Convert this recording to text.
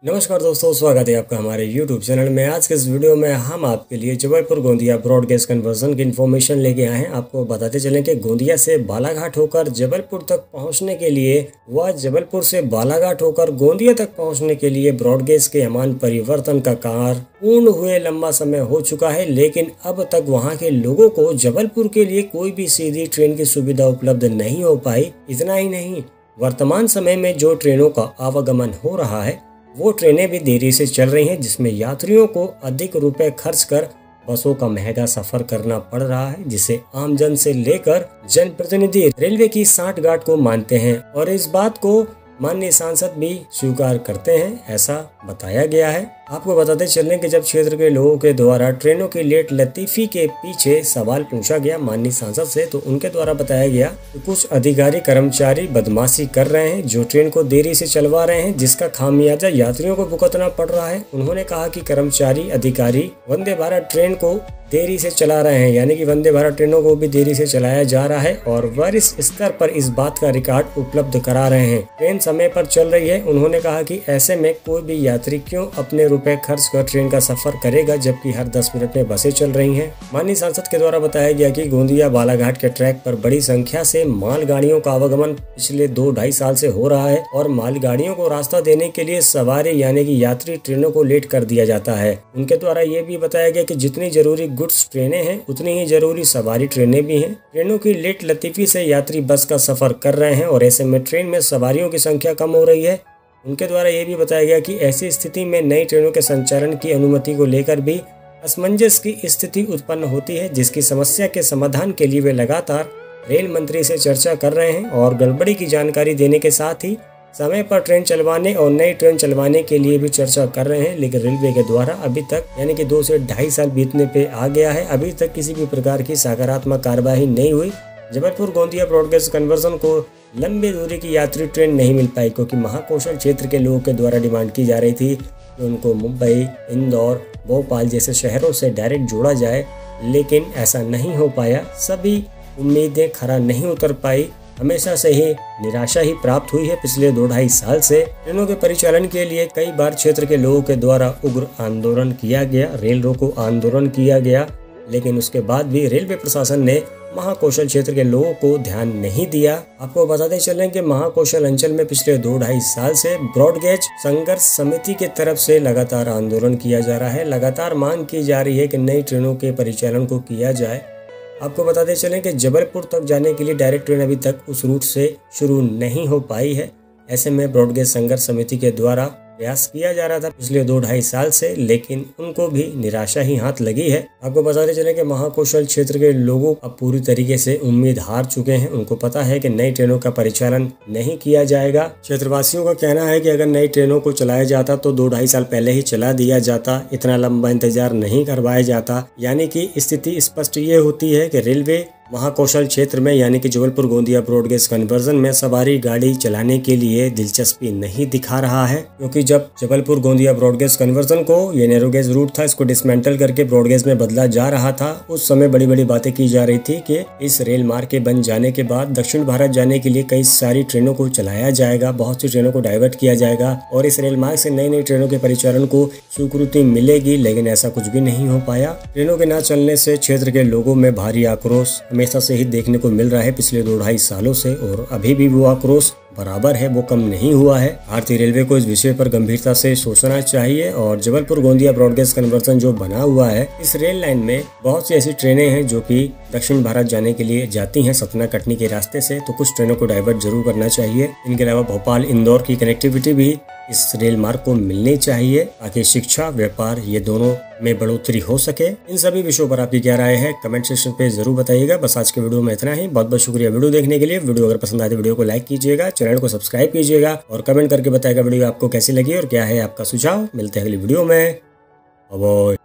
नमस्कार दोस्तों, स्वागत है आपका हमारे YouTube चैनल में। आज के इस वीडियो में हम आपके लिए Jabalpur Gondia broad gauge conversion की इन्फॉर्मेशन लेके आए हैं। आपको बताते चलें कि गोंदिया से बालाघाट होकर जबलपुर तक पहुंचने के लिए व जबलपुर से बालाघाट होकर गोंदिया तक पहुंचने के लिए ब्रॉड गेज के अमान परिवर्तन का कार्य पूर्ण हुए लंबा समय हो चुका है, लेकिन अब तक वहाँ के लोगों को जबलपुर के लिए कोई भी सीधी ट्रेन की सुविधा उपलब्ध नहीं हो पाई। इतना ही नहीं, वर्तमान समय में जो ट्रेनों का आवागमन हो रहा है वो ट्रेनें भी देरी से चल रही हैं, जिसमें यात्रियों को अधिक रुपए खर्च कर बसों का महंगा सफर करना पड़ रहा है, जिसे आमजन से लेकर जनप्रतिनिधि रेलवे की सांठगांठ को मानते हैं और इस बात को माननीय सांसद भी स्वीकार करते हैं, ऐसा बताया गया है। आपको बताते चलें कि जब क्षेत्र के लोगों के द्वारा ट्रेनों की लेट लतीफी के पीछे सवाल पूछा गया माननीय सांसद से, तो उनके द्वारा बताया गया कि कुछ अधिकारी कर्मचारी बदमाशी कर रहे हैं, जो ट्रेन को देरी से चलवा रहे हैं, जिसका खामियाजा यात्रियों को भुगतना पड़ रहा है। उन्होंने कहा कि कर्मचारी अधिकारी वंदे भारत ट्रेन को देरी से चला रहे हैं, यानी कि वंदे भारत ट्रेनों को भी देरी से चलाया जा रहा है और वरिष्ठ स्तर पर इस बात का रिकॉर्ड उपलब्ध करा रहे हैं। ट्रेन समय पर चल रही है। उन्होंने कहा कि ऐसे में कोई भी यात्री क्यों अपने रुपए खर्च कर ट्रेन का सफर करेगा, जबकि हर 10 मिनट में बसें चल रही हैं। माननीय सांसद के द्वारा बताया गया कि गोंदिया बालाघाट के ट्रैक पर बड़ी संख्या से मालगाड़ियों का आवागमन पिछले 2-2.5 साल से हो रहा है और मालगाड़ियों को रास्ता देने के लिए सवारी यानी कि यात्री ट्रेनों को लेट कर दिया जाता है। उनके द्वारा ये भी बताया गया कि जितनी जरूरी गुड्स ट्रेनें हैं उतनी ही जरूरी सवारी ट्रेनें भी हैं। ट्रेनों की लेट लतीफी से यात्री बस का सफर कर रहे हैं और ऐसे में ट्रेन में सवारियों की संख्या कम हो रही है। उनके द्वारा ये भी बताया गया कि ऐसी स्थिति में नई ट्रेनों के संचालन की अनुमति को लेकर भी असमंजस की स्थिति उत्पन्न होती है, जिसकी समस्या के समाधान के लिए वे लगातार रेल मंत्री से चर्चा कर रहे हैं और गड़बड़ी की जानकारी देने के साथ ही समय पर ट्रेन चलवाने और नई ट्रेन चलवाने के लिए भी चर्चा कर रहे हैं। लेकिन रेलवे के द्वारा अभी तक यानी कि 2 से 2.5 साल बीतने पे आ गया है, अभी तक किसी भी प्रकार की सकारात्मक कार्यवाही नहीं हुई। Jabalpur Gondia broad gauge conversion को लंबी दूरी की यात्री ट्रेन नहीं मिल पाई, क्योंकि महाकौशल क्षेत्र के लोगों के द्वारा डिमांड की जा रही थी कि उनको मुंबई, इंदौर, भोपाल जैसे शहरों से डायरेक्ट जोड़ा जाए, लेकिन ऐसा नहीं हो पाया। सभी उम्मीदें खरा नहीं उतर पाई। हमेशा से ही निराशा ही प्राप्त हुई है। पिछले 2-2.5 साल से ट्रेनों के परिचालन के लिए कई बार क्षेत्र के लोगों के द्वारा उग्र आंदोलन किया गया, रेल रोको आंदोलन किया गया, लेकिन उसके बाद भी रेलवे प्रशासन ने महाकौशल क्षेत्र के लोगों को ध्यान नहीं दिया। आपको बताते चलें कि महाकौशल अंचल में पिछले 2-2.5 साल से ब्रॉड गेज संघर्ष समिति की तरफ से लगातार आंदोलन किया जा रहा है। लगातार मांग की जा रही है कि नई ट्रेनों के परिचालन को किया जाए। आपको बताते चलें कि जबलपुर तक जाने के लिए डायरेक्ट ट्रेन अभी तक उस रूट से शुरू नहीं हो पाई है। ऐसे में ब्रॉड गेज संघर्ष समिति के द्वारा प्रयास किया जा रहा था पिछले 2-2.5 साल से, लेकिन उनको भी निराशा ही हाथ लगी है। आपको बताते चले कि महाकौशल क्षेत्र के लोगों अब पूरी तरीके से उम्मीद हार चुके हैं। उनको पता है कि नई ट्रेनों का परिचालन नहीं किया जाएगा। क्षेत्रवासियों का कहना है कि अगर नई ट्रेनों को चलाया जाता तो 2-2.5 साल पहले ही चला दिया जाता, इतना लंबा इंतजार नहीं करवाया जाता। यानी कि स्थिति स्पष्ट ये होती है कि रेलवे महाकौशल क्षेत्र में यानी कि Jabalpur Gondia broad gauge conversion में सवारी गाड़ी चलाने के लिए दिलचस्पी नहीं दिखा रहा है, क्योंकि जब Jabalpur Gondia broad gauge conversion को ये नैरो गेज रूट था, इसको डिसमेंटल करके ब्रॉड गेज में बदला जा रहा था, उस समय बड़ी बड़ी बातें की जा रही थी कि इस रेल मार्ग के बन जाने के बाद दक्षिण भारत जाने के लिए कई सारी ट्रेनों को चलाया जाएगा, बहुत सी ट्रेनों को डाइवर्ट किया जाएगा और इस रेल मार्ग से नई नई ट्रेनों के परिचालन को स्वीकृति मिलेगी। लेकिन ऐसा कुछ भी नहीं हो पाया। ट्रेनों के न चलने से क्षेत्र के लोगों में भारी आक्रोश हमेशा से ही देखने को मिल रहा है पिछले 2-2.5 सालों से, और अभी भी वो आक्रोश बराबर है, वो कम नहीं हुआ है। भारतीय रेलवे को इस विषय पर गंभीरता से सोचना चाहिए और Jabalpur Gondia broad gauge conversion जो बना हुआ है, इस रेल लाइन में बहुत सी ऐसी ट्रेनें हैं जो कि दक्षिण भारत जाने के लिए जाती हैं सतना कटनी के रास्ते से, तो कुछ ट्रेनों को डाइवर्ट जरूर करना चाहिए। इनके अलावा भोपाल इंदौर की कनेक्टिविटी भी इस रेल मार्ग को मिलनी चाहिए, ताकि शिक्षा, व्यापार ये दोनों में बढ़ोतरी हो सके। इन सभी विषयों पर आपकी क्या राय है कमेंट सेक्शन पे जरूर बताइएगा। बस आज के वीडियो में इतना ही। बहुत बहुत शुक्रिया वीडियो देखने के लिए। वीडियो अगर पसंद आए तो वीडियो को लाइक कीजिएगा, चैनल को सब्सक्राइब कीजिएगा और कमेंट करके बताइएगा वीडियो आपको कैसी लगी और क्या है आपका सुझाव। मिलते हैं अगली वीडियो में। बाय।